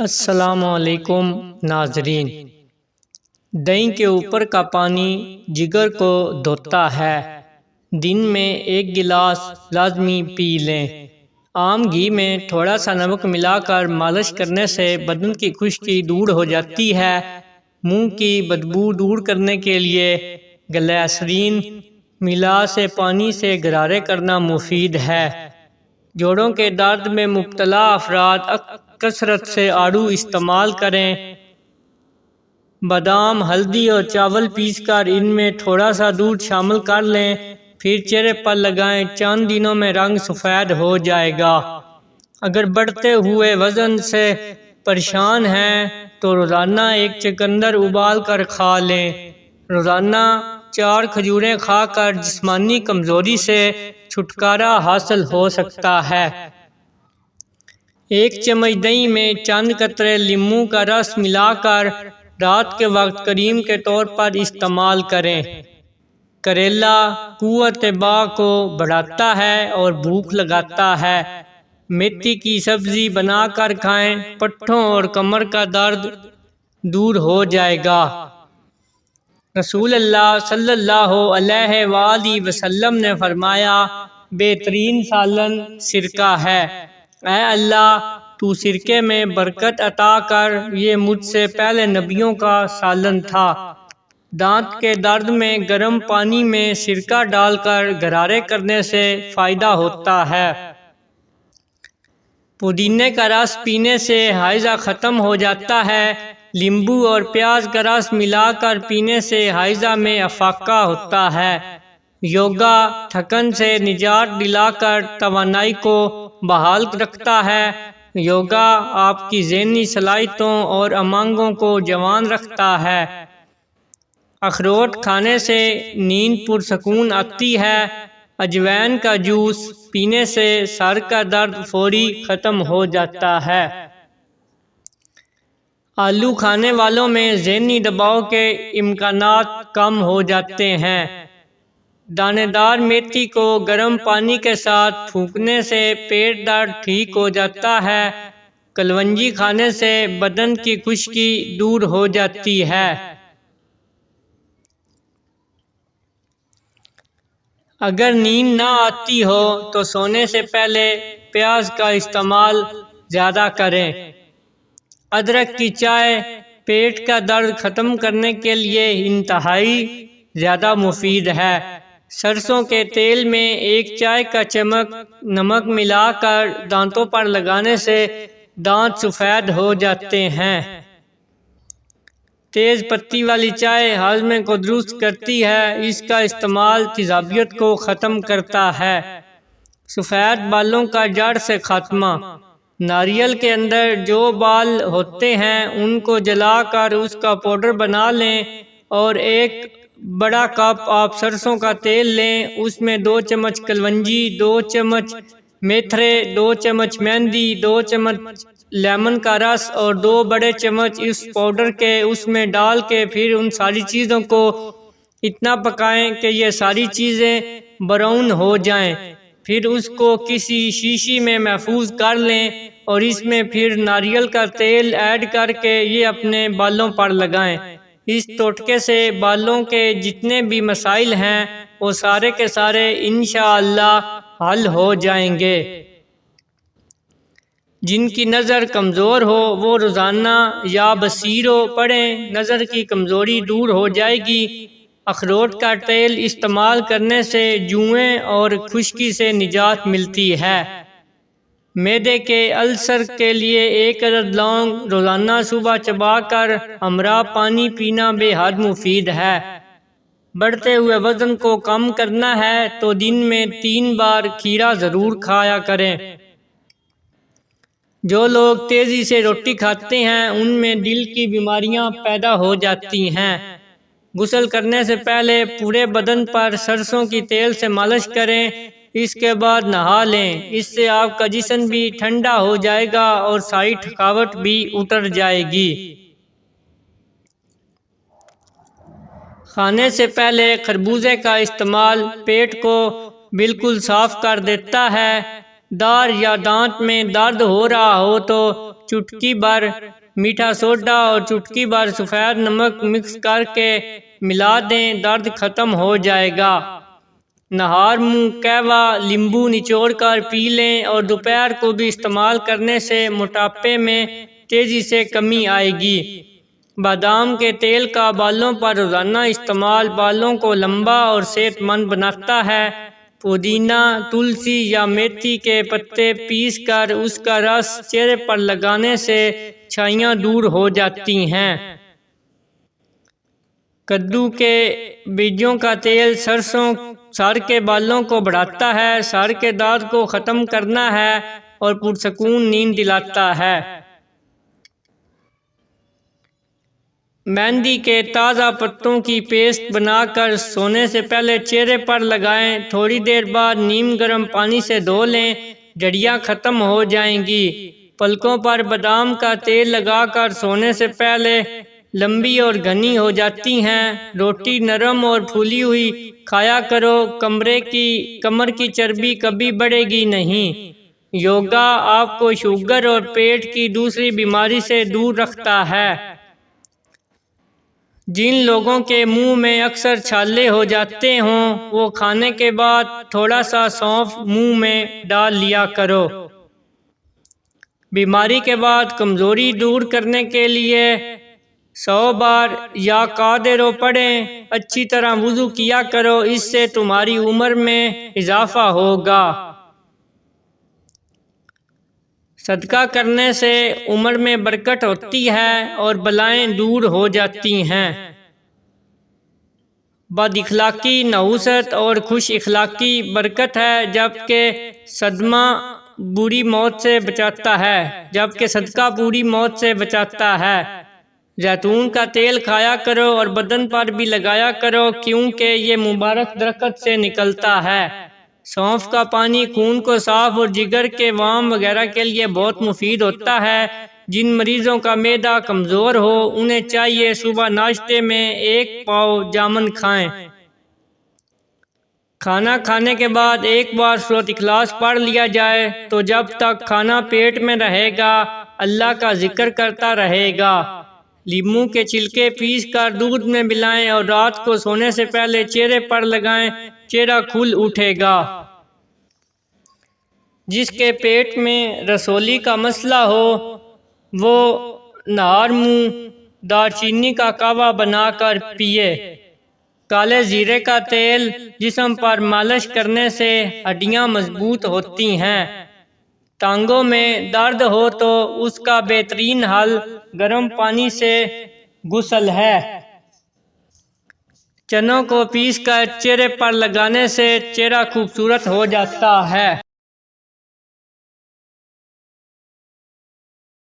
السلام علیکم ناظرین۔ دہی کے اوپر کا پانی جگر کو دھوتا ہے، دن میں 1 گلاس لازمی پی لیں۔ عام گھی میں تھوڑا سا نمک ملا کر مالش کرنے سے بدن کی خشکی دور ہو جاتی ہے۔ منہ کی بدبو دور کرنے کے لیے گلیسرین ملا سے پانی سے غرارے کرنا مفید ہے۔ جوڑوں کے درد میں مبتلا افراد کثرت سے آڑو استعمال کریں۔ بادام، ہلدی اور چاول پیس کر ان میں تھوڑا سا دودھ شامل کر لیں، پھر چہرے پر لگائیں، چند دنوں میں رنگ سفید ہو جائے گا۔ اگر بڑھتے ہوئے وزن سے پریشان ہیں تو روزانہ 1 چقندر ابال کر کھا لیں۔ روزانہ 4 کھجوریں کھا کر جسمانی کمزوری سے چھٹکارا حاصل ہو سکتا ہے۔ 1 چمچ دہی میں چند قطرے لیموں کا رس ملا کر رات کے وقت کریم کے طور پر استعمال کریں۔ کریلا قوت باہ کو بڑھاتا ہے اور بھوک لگاتا ہے۔ میتھی کی سبزی بنا کر کھائیں، پٹھوں اور کمر کا درد دور ہو جائے گا۔ رسول اللہ صلی اللہ علیہ وآلہ وسلم نے فرمایا، بہترین سالن سرکہ ہے۔ اے اللہ، تو سرکے میں برکت عطا کر، یہ مجھ سے پہلے نبیوں کا سالن تھا۔ دانت کے درد میں گرم پانی میں سرکہ ڈال کر غرارے کرنے سے فائدہ ہوتا ہے۔ پودینے کا رس پینے سے ہیضہ ختم ہو جاتا ہے۔ لیمبو اور پیاز کا رس ملا کر پینے سے ہیضہ میں افاقہ ہوتا ہے۔ یوگا تھکن سے نجات دلا کر توانائی کو بحال رکھتا ہے۔ یوگا آپ کی ذہنی صلاحیتوں اور امنگوں کو جوان رکھتا ہے۔ اخروٹ کھانے سے نیند پرسکون آتی ہے۔ اجوائن کا جوس پینے سے سر کا درد فوری ختم ہو جاتا ہے۔ آلو کھانے والوں میں ذہنی دباؤ کے امکانات کم ہو جاتے ہیں۔ دانے دار میتھی کو گرم پانی کے ساتھ پھونکنے سے پیٹ درد ٹھیک ہو جاتا ہے۔ کلونجی کھانے سے بدن کی خشکی دور ہو جاتی ہے۔ اگر نیند نہ آتی ہو تو سونے سے پہلے پیاز کا استعمال زیادہ کریں۔ ادرک کی چائے پیٹ کا درد ختم کرنے کے لیے انتہائی زیادہ مفید ہے۔ سرسوں کے تیل میں 1 چائے کا چمچ نمک ملا کر دانتوں پر لگانے سے دانت سفید ہو جاتے ہیں۔ تیز پتی والی چائے ہاضمے کو درست کرتی ہے، اس کا استعمال تیزابیت کو ختم کرتا ہے۔ سفید بالوں کا جڑ سے خاتمہ۔ ناریل کے اندر جو بال ہوتے ہیں ان کو جلا کر اس کا پاؤڈر بنا لیں اور 1 بڑا کپ آپ سرسوں کا تیل لیں، اس میں 2 چمچ کلونجی، 2 چمچ میتھرے، 2 چمچ مہندی، 2 چمچ لیمن کا رس اور 2 بڑے چمچ اس پاؤڈر کے اس میں ڈال کے پھر ان ساری چیزوں کو اتنا پکائیں کہ یہ ساری چیزیں براؤن ہو جائیں۔ پھر اس کو کسی شیشی میں محفوظ کر لیں اور اس میں پھر ناریل کا تیل ایڈ کر کے یہ اپنے بالوں پر لگائیں۔ اس ٹوٹکے سے بالوں کے جتنے بھی مسائل ہیں وہ سارے کے سارے انشاءاللہ حل ہو جائیں گے۔ جن کی نظر کمزور ہو وہ روزانہ یا بصیرو پڑھیں، نظر کی کمزوری دور ہو جائے گی۔ اخروٹ کا تیل استعمال کرنے سے جوئیں اور خشکی سے نجات ملتی ہے۔ معدے کے السر کے لیے 1 عدد لونگ روزانہ صبح چبا کر ہمراہ پانی پینا بے حد مفید ہے۔ بڑھتے ہوئے وزن کو کم کرنا ہے تو دن میں 3 بار کھیرا ضرور کھایا کریں۔ جو لوگ تیزی سے روٹی کھاتے ہیں ان میں دل کی بیماریاں پیدا ہو جاتی ہیں۔ غسل کرنے سے پہلے پورے بدن پر سرسوں کی تیل سے مالش کریں، اس کے بعد نہا لیں۔ اس سے آپ کا جسم بھی ٹھنڈا ہو جائے گا اور ساری تھکاوٹ بھی اتر جائے گی۔ کھانے سے پہلے خربوزے کا استعمال پیٹ کو بالکل صاف کر دیتا ہے۔ دار یا دانت میں درد ہو رہا ہو تو چٹکی بھر میٹھا سوڈا اور چٹکی بھر سفید نمک مکس کر کے ملا دیں، درد ختم ہو جائے گا۔ نہار منہ قہوہ لیمبو نچوڑ کر پی لیں اور دوپہر کو بھی استعمال کرنے سے موٹاپے میں تیزی سے کمی آئے گی۔ بادام کے تیل کا بالوں پر روزانہ استعمال بالوں کو لمبا اور صحت مند بناتا ہے۔ پودینہ، تلسی یا میتھی کے پتے پیس کر اس کا رس چہرے پر لگانے سے چھائیاں دور ہو جاتی ہیں۔ کدو کے بیجوں کا تیل سرسوں سر کے بالوں کو بڑھاتا ہے، سر کے درد کو ختم کرنا ہے اور پرسکون نیند دلاتا ہے۔ مہندی کے تازہ پتوں کی پیسٹ بنا کر سونے سے پہلے چہرے پر لگائیں، تھوڑی دیر بعد نیم گرم پانی سے دھو لیں، جھڑیاں ختم ہو جائیں گی۔ پلکوں پر بادام کا تیل لگا کر سونے سے پہلے لمبی اور گھنی ہو جاتی ہیں۔ روٹی نرم اور پھولی ہوئی کھایا کرو، کمر کی چربی کبھی بڑھے گی نہیں۔ یوگا آپ کو شوگر اور پیٹ کی دوسری بیماری سے دور رکھتا ہے۔ جن لوگوں کے منہ میں اکثر چھالے ہو جاتے ہوں، وہ کھانے کے بعد تھوڑا سا سونف منہ میں ڈال لیا کرو۔ بیماری کے بعد کمزوری دور کرنے کے لیے 100 بار یا قادرو پڑھیں، اچھی طرح وضو کیا کرو، اس سے تمہاری عمر میں اضافہ ہوگا۔ صدقہ کرنے سے عمر میں برکت ہوتی ہے اور بلائیں دور ہو جاتی ہیں۔ بد اخلاقی نحوست اور خوش اخلاقی برکت ہے، جبکہ صدقہ بری موت سے بچاتا ہے۔ زیتون کا تیل کھایا کرو اور بدن پر بھی لگایا کرو، کیونکہ یہ مبارک درخت سے نکلتا ہے۔ سونف کا پانی خون کو صاف اور جگر کے وام وغیرہ کے لیے بہت مفید ہوتا ہے۔ جن مریضوں کا معدہ کمزور ہو، انہیں چاہیے صبح ناشتے میں 1 پاؤ جامن کھائیں۔ کھانا کھانے کے بعد 1 بار سورۃ اخلاص پڑھ لیا جائے تو جب تک کھانا پیٹ میں رہے گا اللہ کا ذکر کرتا رہے گا۔ لیموں کے چھلکے پیس کر دودھ میں ملائیں اور رات کو سونے سے پہلے چہرے پر لگائیں، چہرہ کھل اٹھے گا۔ جس کے پیٹ میں رسولی کا مسئلہ ہو، وہ نہار منہ دار چینی کا قہوہ بنا کر پیے۔ کالے زیرے کا تیل جسم پر مالش کرنے سے ہڈیاں مضبوط ہوتی ہیں۔ ٹانگوں میں درد ہو تو اس کا بہترین حل گرم پانی سے غسل ہے۔ چنوں کو پیس کر چہرے پر لگانے سے چہرہ خوبصورت ہو جاتا ہے۔